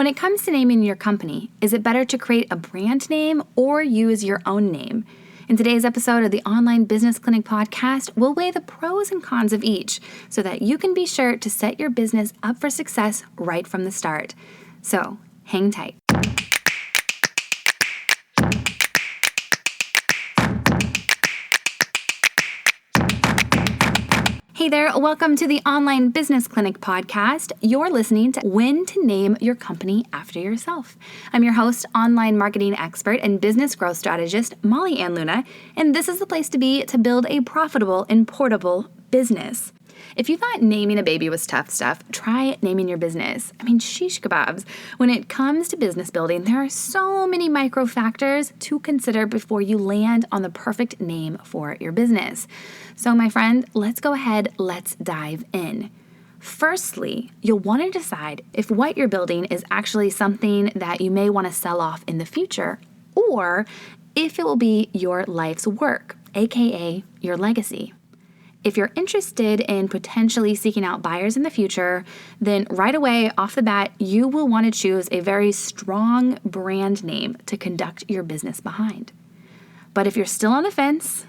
When it comes to naming your company, is it better to create a brand name or use your own name? In today's episode of the Online Business Clinic podcast, we'll weigh the pros and cons of each so that you can be sure to set your business up for success right from the start. So, hang tight. Hey there, welcome to the Online Business Clinic podcast. You're listening to When to Name Your Company After Yourself. I'm your host, online marketing expert, and business growth strategist, Molly Ann Luna, and this is the place to be to build a profitable and portable business. If you thought naming a baby was tough stuff, try naming your business. Shish kebabs. When it comes to business building, there are so many micro factors to consider before you land on the perfect name for your business. So my friend, let's go ahead, let's dive in. Firstly, you'll want to decide if what you're building is actually something that you may want to sell off in the future, or if it will be your life's work, aka your legacy. If you're interested in potentially seeking out buyers in the future, then right away, off the bat, you will want to choose a very strong brand name to conduct your business behind. But if you're still on the fence,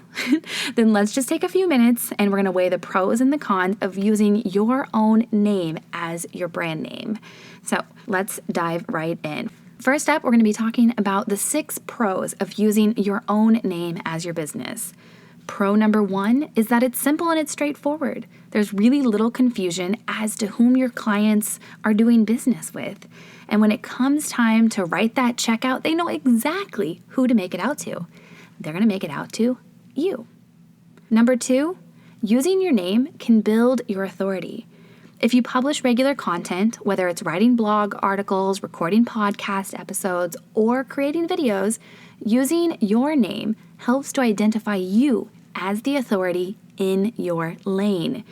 then let's just take a few minutes and we're going to weigh the pros and the cons of using your own name as your brand name. So let's dive right in. First up, we're going to be talking about the 6 pros of using your own name as your business. Pro number 1 is that it's simple and it's straightforward. There's really little confusion as to whom your clients are doing business with. And when it comes time to write that check out, they know exactly who to make it out to. They're going to make it out to you. Number 2, using your name can build your authority. If you publish regular content, whether it's writing blog articles, recording podcast episodes, or creating videos, using your name helps to identify you as the authority in your lane.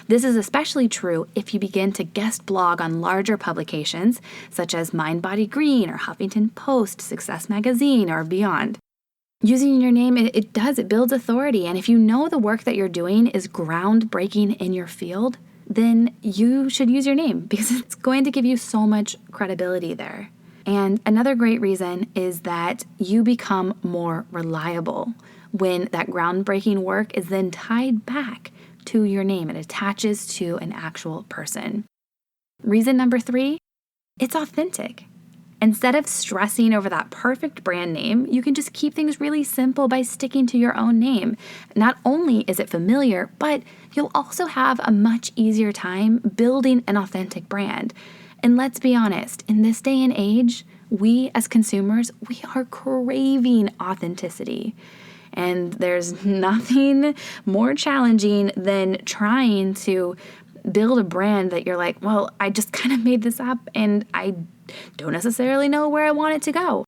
This is especially true if you begin to guest blog on larger publications such as Mind Body Green or Huffington Post, Success Magazine, or beyond. Using your name, it builds authority, and if you know the work that you're doing is groundbreaking in your field, then you should use your name because it's going to give you so much credibility there. And another great reason is that you become more reliable when that groundbreaking work is then tied back to your name. It attaches to an actual person. Reason number 3, it's authentic. Instead of stressing over that perfect brand name, you can just keep things really simple by sticking to your own name. Not only is it familiar, but you'll also have a much easier time building an authentic brand. And let's be honest, in this day and age, we as consumers, we are craving authenticity. And there's nothing more challenging than trying to build a brand that you're like, well, I just kind of made this up and I don't necessarily know where I want it to go.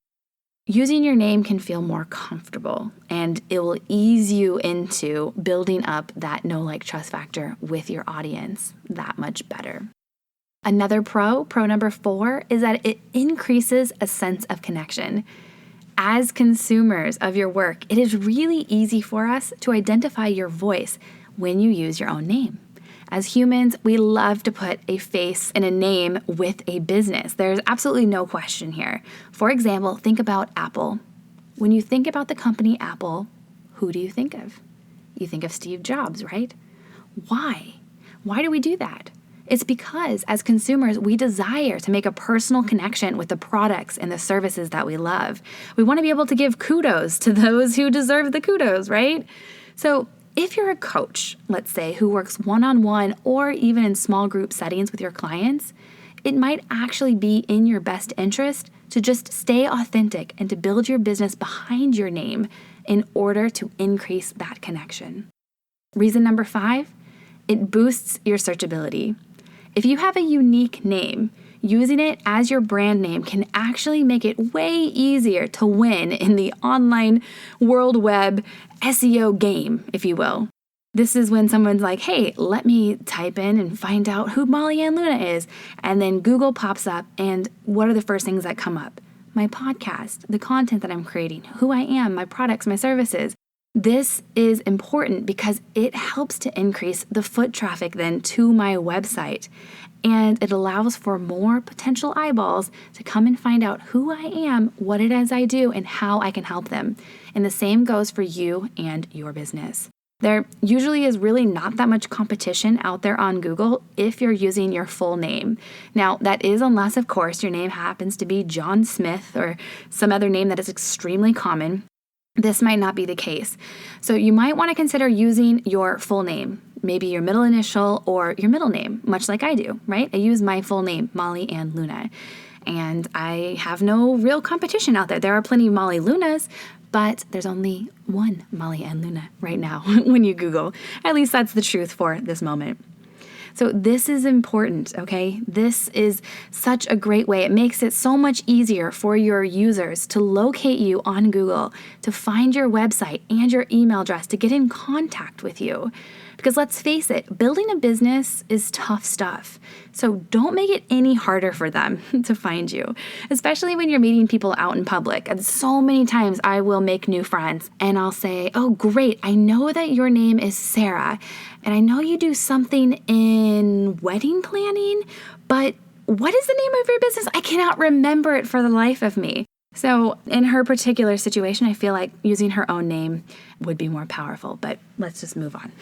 Using your name can feel more comfortable and it will ease you into building up that know, like, trust factor with your audience that much better. Another pro number 4, is that it increases a sense of connection. As consumers of your work, it is really easy for us to identify your voice when you use your own name. As humans, we love to put a face and a name with a business. There's absolutely no question here. For example, think about Apple. When you think about the company Apple, who do you think of? You think of Steve Jobs, right? Why? Why do we do that? It's because as consumers, we desire to make a personal connection with the products and the services that we love. We want to be able to give kudos to those who deserve the kudos, right? So if you're a coach, let's say, who works one-on-one or even in small group settings with your clients, it might actually be in your best interest to just stay authentic and to build your business behind your name in order to increase that connection. Reason number 5, it boosts your searchability. If you have a unique name, using it as your brand name can actually make it way easier to win in the online world web SEO game, if you will. This is when someone's like, hey, let me type in and find out who Molly Ann Luna is. And then Google pops up, and what are the first things that come up? My podcast, the content that I'm creating, who I am, my products, my services. This is important because it helps to increase the foot traffic then to my website. And it allows for more potential eyeballs to come and find out who I am, what it is I do, and how I can help them. And the same goes for you and your business. There usually is really not that much competition out there on Google if you're using your full name. Now, that is unless, of course, your name happens to be John Smith or some other name that is extremely common. This might not be the case. So you might want to consider using your full name, maybe your middle initial or your middle name, much like I do, right? I use my full name, Molly Ann Luna. And I have no real competition out there. There are plenty of Molly Lunas, but there's only one Molly Ann Luna right now when you Google. At least that's the truth for this moment. So this is important, okay? This is such a great way. It makes it so much easier for your users to locate you on Google, to find your website and your email address, to get in contact with you. Because let's face it, building a business is tough stuff. So don't make it any harder for them to find you, especially when you're meeting people out in public. And so many times I will make new friends and I'll say, oh, great, I know that your name is Sarah, and I know you do something in wedding planning, but what is the name of your business? I cannot remember it for the life of me. So in her particular situation, I feel like using her own name would be more powerful, but let's just move on.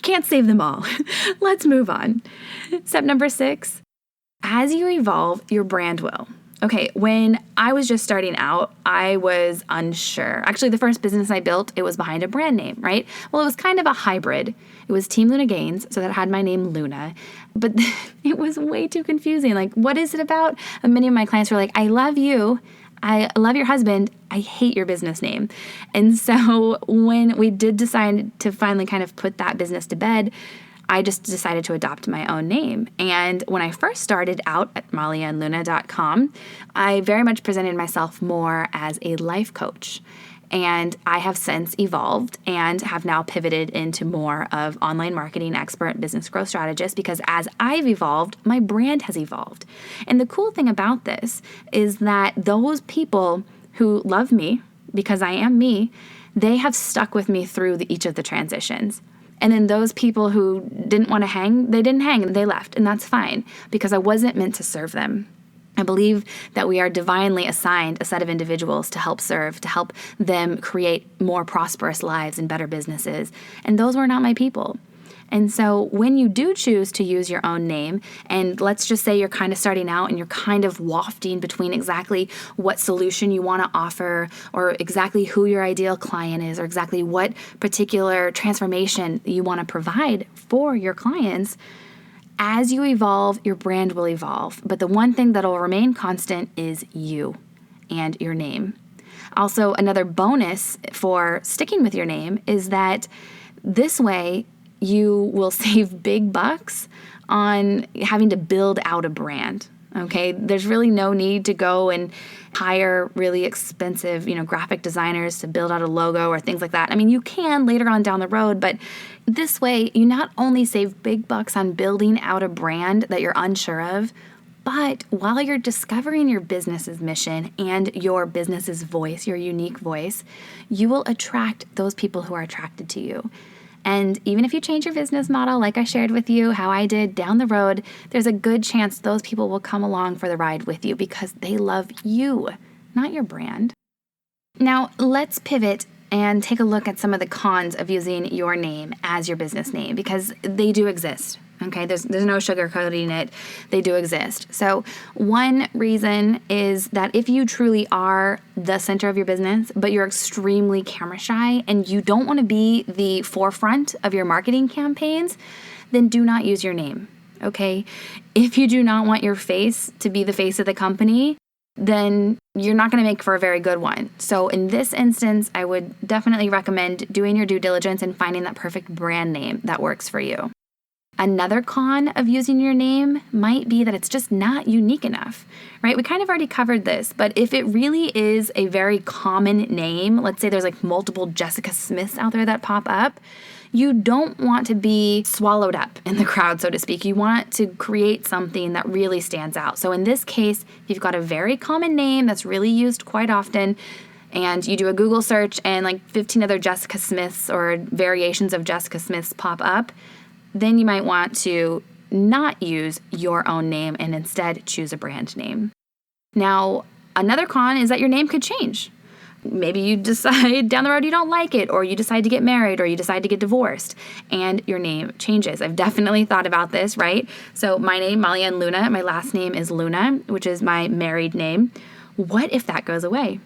Can't save them all. Let's move on. Step number 6, as you evolve, your brand will. Okay, when I was just starting out, I was unsure. Actually, the first business I built, it was behind a brand name, right? Well, it was kind of a hybrid. It was Team Luna Gains, so that had my name Luna, but it was way too confusing. Like, what is it about? And many of my clients were like, I love you. I love your husband. I hate your business name. And so when we did decide to finally kind of put that business to bed, I just decided to adopt my own name. And when I first started out at mollyannluna.com, I very much presented myself more as a life coach. And I have since evolved and have now pivoted into more of online marketing expert, business growth strategist, because as I've evolved, my brand has evolved. And the cool thing about this is that those people who love me because I am me, they have stuck with me through each of the transitions. And then those people who didn't want to hang, they didn't hang, they left, and that's fine because I wasn't meant to serve them. I believe that we are divinely assigned a set of individuals to help serve, to help them create more prosperous lives and better businesses. And those were not my people. And so when you do choose to use your own name, and let's just say you're kind of starting out and you're kind of wafting between exactly what solution you want to offer or exactly who your ideal client is or exactly what particular transformation you want to provide for your clients, as you evolve, your brand will evolve. But the one thing that will remain constant is you and your name. Also, another bonus for sticking with your name is that this way you will save big bucks on having to build out a brand. Okay, there's really no need to go and hire really expensive, graphic designers to build out a logo or things like that. I mean, you can later on down the road, but this way you not only save big bucks on building out a brand that you're unsure of, but while you're discovering your business's mission and your business's voice, your unique voice, you will attract those people who are attracted to you. And even if you change your business model, like I shared with you how I did down the road, there's a good chance those people will come along for the ride with you because they love you, not your brand. Now, let's pivot and take a look at some of the cons of using your name as your business name because they do exist. Okay, there's no sugarcoating it. They do exist. So one reason is that if you truly are the center of your business, but you're extremely camera shy and you don't want to be the forefront of your marketing campaigns, then do not use your name. Okay, if you do not want your face to be the face of the company, then you're not going to make for a very good one. So in this instance, I would definitely recommend doing your due diligence and finding that perfect brand name that works for you. Another con of using your name might be that it's just not unique enough, right? We kind of already covered this, but if it really is a very common name, let's say there's like multiple Jessica Smiths out there that pop up, you don't want to be swallowed up in the crowd, so to speak. You want to create something that really stands out. So in this case, you've got a very common name that's really used quite often, and you do a Google search and like 15 other Jessica Smiths or variations of Jessica Smiths pop up, then you might want to not use your own name and instead choose a brand name. Now, another con is that your name could change. Maybe you decide down the road you don't like it, or you decide to get married, or you decide to get divorced, and your name changes. I've definitely thought about this, right? So my name, Molly Ann Luna, my last name is Luna, which is my married name. What if that goes away?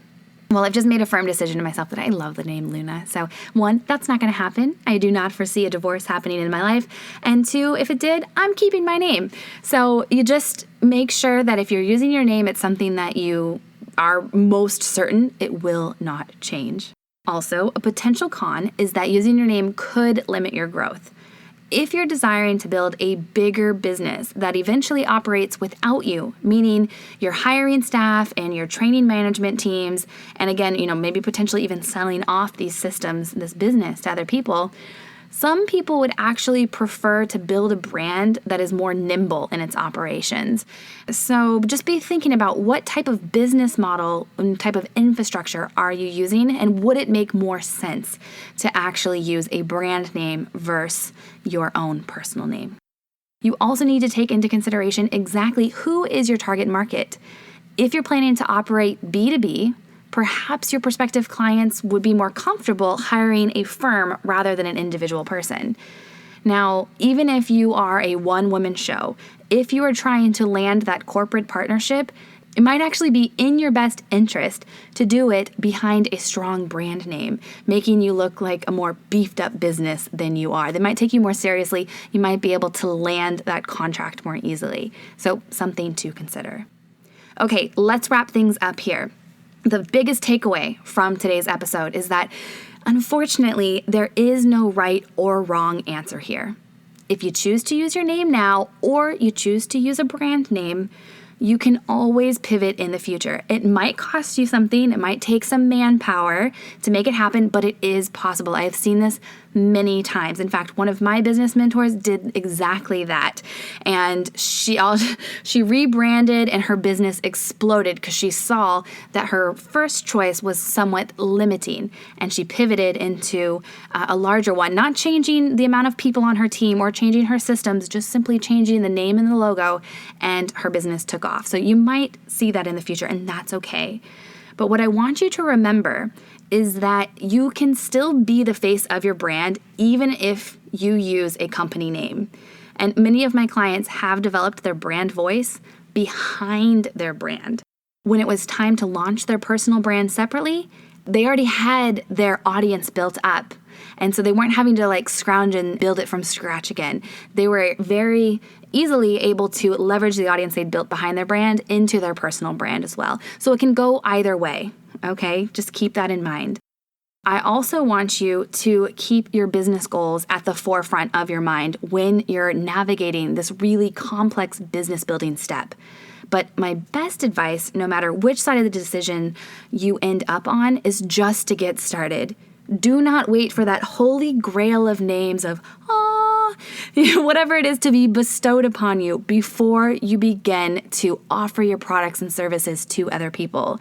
Well, I've just made a firm decision to myself that I love the name Luna. So 1, that's not going to happen. I do not foresee a divorce happening in my life. And 2, if it did, I'm keeping my name. So you just make sure that if you're using your name, it's something that you are most certain it will not change. Also, a potential con is that using your name could limit your growth. If you're desiring to build a bigger business that eventually operates without you, meaning you're hiring staff and you're training management teams, and again, maybe potentially even selling off these systems, this business to other people, some people would actually prefer to build a brand that is more nimble in its operations. So just be thinking about what type of business model and type of infrastructure are you using, and would it make more sense to actually use a brand name versus your own personal name? You also need to take into consideration exactly who is your target market. If you're planning to operate B2B, perhaps your prospective clients would be more comfortable hiring a firm rather than an individual person. Now, even if you are a one-woman show, if you are trying to land that corporate partnership, it might actually be in your best interest to do it behind a strong brand name, making you look like a more beefed up business than you are. They might take you more seriously. You might be able to land that contract more easily. So something to consider. Okay, let's wrap things up here. The biggest takeaway from today's episode is that, unfortunately, there is no right or wrong answer here. If you choose to use your name now, or you choose to use a brand name, you can always pivot in the future. It might cost you something. It might take some manpower to make it happen, but it is possible. I have seen this many times. In fact, one of my business mentors did exactly that. And she rebranded and her business exploded because she saw that her first choice was somewhat limiting. And she pivoted into a larger one, not changing the amount of people on her team or changing her systems, just simply changing the name and the logo, and her business took off. So you might see that in the future, and that's okay. But what I want you to remember is that you can still be the face of your brand even if you use a company name. And many of my clients have developed their brand voice behind their brand. When it was time to launch their personal brand separately, they already had their audience built up. And so they weren't having to scrounge and build it from scratch again. They were very easily able to leverage the audience they'd built behind their brand into their personal brand as well. So it can go either way, okay? Just keep that in mind. I also want you to keep your business goals at the forefront of your mind when you're navigating this really complex business building step. But my best advice, no matter which side of the decision you end up on, is just to get started. Do not wait for that holy grail of names of, whatever it is to be bestowed upon you before you begin to offer your products and services to other people.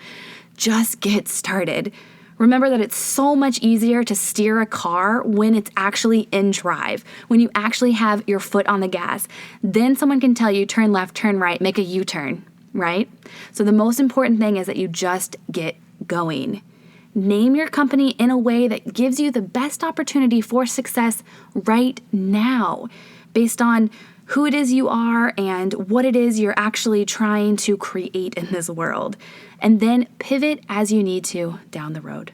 Just get started. Remember that it's so much easier to steer a car when it's actually in drive, when you actually have your foot on the gas. Then someone can tell you, turn left, turn right, make a U-turn, right? So the most important thing is that you just get going. Name your company in a way that gives you the best opportunity for success right now, based on who it is you are and what it is you're actually trying to create in this world. And then pivot as you need to down the road.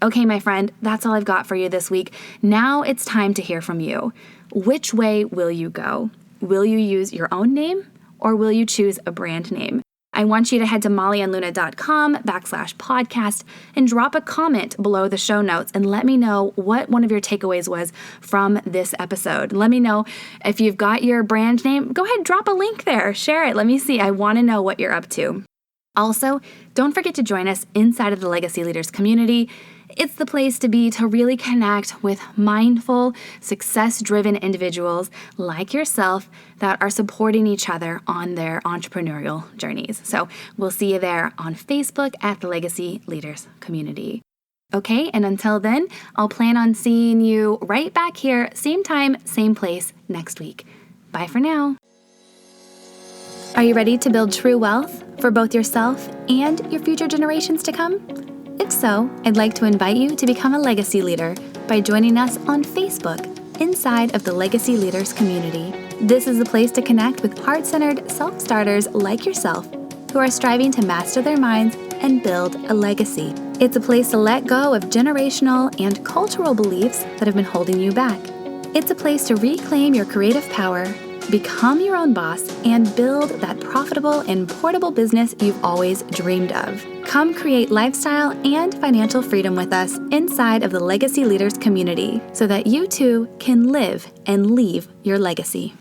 Okay, my friend, that's all I've got for you this week. Now it's time to hear from you. Which way will you go? Will you use your own name, or will you choose a brand name? I want you to head to mollyandluna.com/podcast and drop a comment below the show notes and let me know what one of your takeaways was from this episode. Let me know if you've got your brand name. Go ahead, drop a link there. Share it. Let me see. I want to know what you're up to. Also, don't forget to join us inside of the Legacy Leaders community. It's the place to be to really connect with mindful, success-driven individuals like yourself that are supporting each other on their entrepreneurial journeys. So we'll see you there on Facebook at the Legacy Leaders community. Okay, and until then, I'll plan on seeing you right back here, same time, same place next week. Bye for now. Are you ready to build true wealth for both yourself and your future generations to come? If so, I'd like to invite you to become a legacy leader by joining us on Facebook inside of the Legacy Leaders community. This is the place to connect with heart-centered self-starters like yourself who are striving to master their minds and build a legacy. It's a place to let go of generational and cultural beliefs that have been holding you back. It's a place to reclaim your creative power, become your own boss, and build that profitable and portable business you've always dreamed of. Come create lifestyle and financial freedom with us inside of the Legacy Leaders community so that you too can live and leave your legacy.